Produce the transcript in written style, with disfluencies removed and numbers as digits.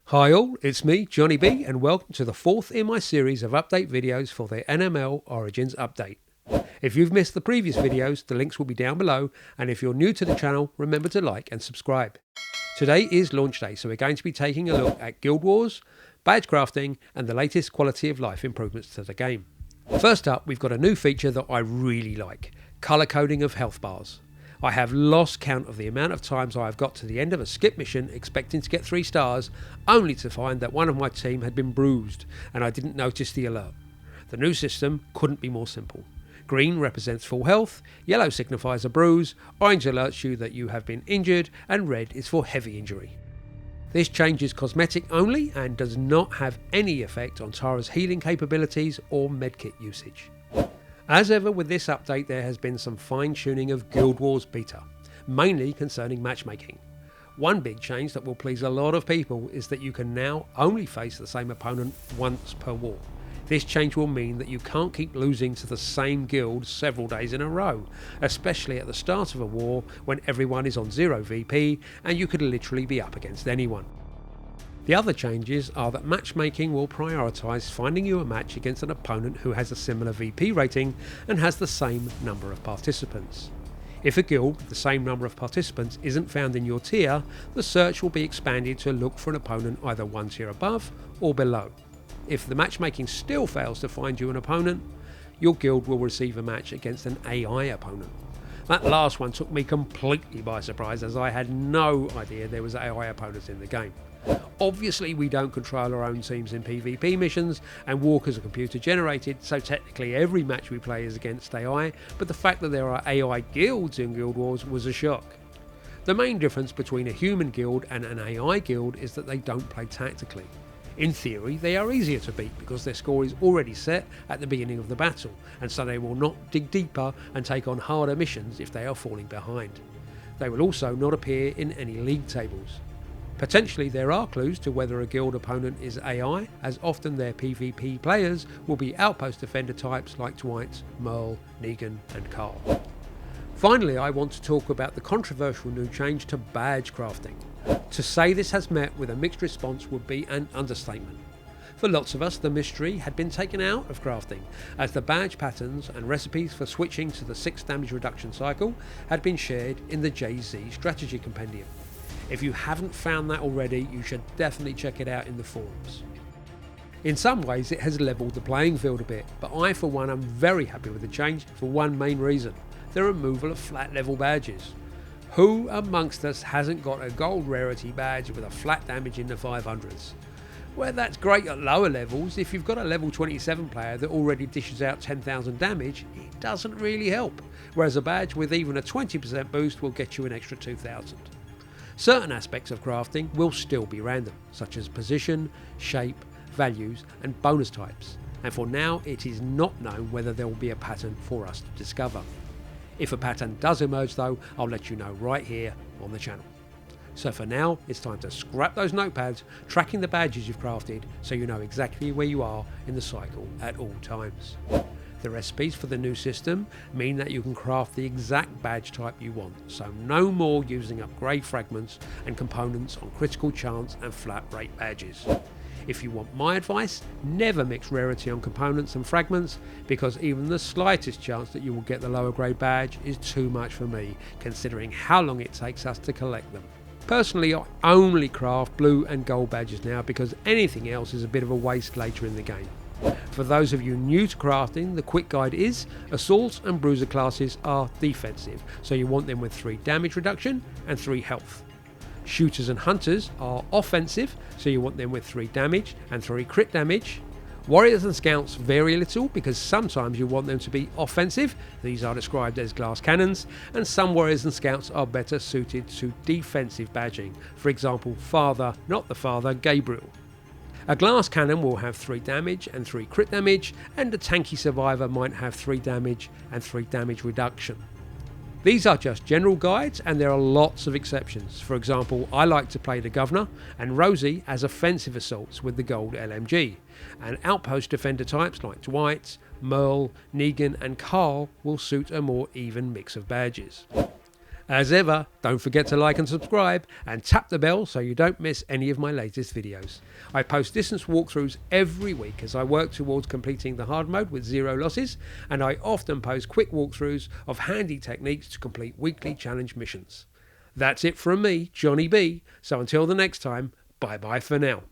Hi all, it's me, Johnny B, and welcome to the fourth in my series of update videos for the NML Origins update. If you've missed the previous videos, the links will be down below, and if you're new to the channel, remember to like and subscribe. Today is launch day, so we're going to be taking a look at Guild Wars, badge crafting, and the latest quality of life improvements to the game. First up, we've got a new feature that I really like, colour coding of health bars. I have lost count of the amount of times I have got to the end of a skip mission expecting to get 3 stars, only to find that one of my team had been bruised and I didn't notice the alert. The new system couldn't be more simple. Green represents full health, yellow signifies a bruise, orange alerts you that you have been injured, and red is for heavy injury. This change is cosmetic only and does not have any effect on Tara's healing capabilities or medkit usage. As ever with this update, there has been some fine-tuning of Guild Wars beta, mainly concerning matchmaking. One big change that will please a lot of people is that you can now only face the same opponent once per war. This change will mean that you can't keep losing to the same guild several days in a row, especially at the start of a war when everyone is on 0 VP and you could literally be up against anyone. The other changes are that matchmaking will prioritise finding you a match against an opponent who has a similar VP rating and has the same number of participants. If a guild with the same number of participants isn't found in your tier, the search will be expanded to look for an opponent either one tier above or below. If the matchmaking still fails to find you an opponent, your guild will receive a match against an AI opponent. That last one took me completely by surprise, as I had no idea there was AI opponents in the game. Obviously we don't control our own teams in PvP missions, and walkers are computer generated, so technically every match we play is against AI, but the fact that there are AI guilds in Guild Wars was a shock. The main difference between a human guild and an AI guild is that they don't play tactically. In theory, they are easier to beat because their score is already set at the beginning of the battle, and so they will not dig deeper and take on harder missions if they are falling behind. They will also not appear in any league tables. Potentially there are clues to whether a guild opponent is AI, as often their PvP players will be outpost defender types like Dwight, Merle, Negan and Carl. Finally, I want to talk about the controversial new change to badge crafting. To say this has met with a mixed response would be an understatement. For lots of us, the mystery had been taken out of crafting, as the badge patterns and recipes for switching to the 6 damage reduction cycle had been shared in the JZ strategy compendium. If you haven't found that already, you should definitely check it out in the forums. In some ways it has levelled the playing field a bit, but I for one am very happy with the change for one main reason: the removal of flat level badges. Who amongst us hasn't got a gold rarity badge with a flat damage in the 500s? Well, that's great at lower levels. If you've got a level 27 player that already dishes out 10,000 damage, it doesn't really help, whereas a badge with even a 20% boost will get you an extra 2,000. Certain aspects of crafting will still be random, such as position, shape, values and bonus types, and for now it is not known whether there will be a pattern for us to discover. If a pattern does emerge though, I'll let you know right here on the channel. So for now, it's time to scrap those notepads, tracking the badges you've crafted so you know exactly where you are in the cycle at all times. The recipes for the new system mean that you can craft the exact badge type you want, so no more using up grey fragments and components on critical chance and flat rate badges. If you want my advice, never mix rarity on components and fragments, because even the slightest chance that you will get the lower grade badge is too much for me, considering how long it takes us to collect them. Personally, I only craft blue and gold badges now because anything else is a bit of a waste later in the game. For those of you new to crafting, the quick guide is: Assault and Bruiser classes are defensive, so you want them with 3 damage reduction and 3 health. Shooters and Hunters are offensive, so you want them with 3 damage and 3 crit damage. Warriors and Scouts vary a little because sometimes you want them to be offensive, these are described as glass cannons, and some Warriors and Scouts are better suited to defensive badging, for example Father, not the Father, Gabriel. A glass cannon will have 3 damage and 3 crit damage, and a tanky survivor might have 3 damage and 3 damage reduction. These are just general guides and there are lots of exceptions. For example, I like to play the Governor and Rosie as offensive assaults with the gold LMG, and outpost defender types like Dwight, Merle, Negan and Carl will suit a more even mix of badges. As ever, don't forget to like and subscribe and tap the bell so you don't miss any of my latest videos. I post distance walkthroughs every week as I work towards completing the hard mode with 0 losses, and I often post quick walkthroughs of handy techniques to complete weekly challenge missions. That's it from me, Johnny B, so until the next time, bye bye for now.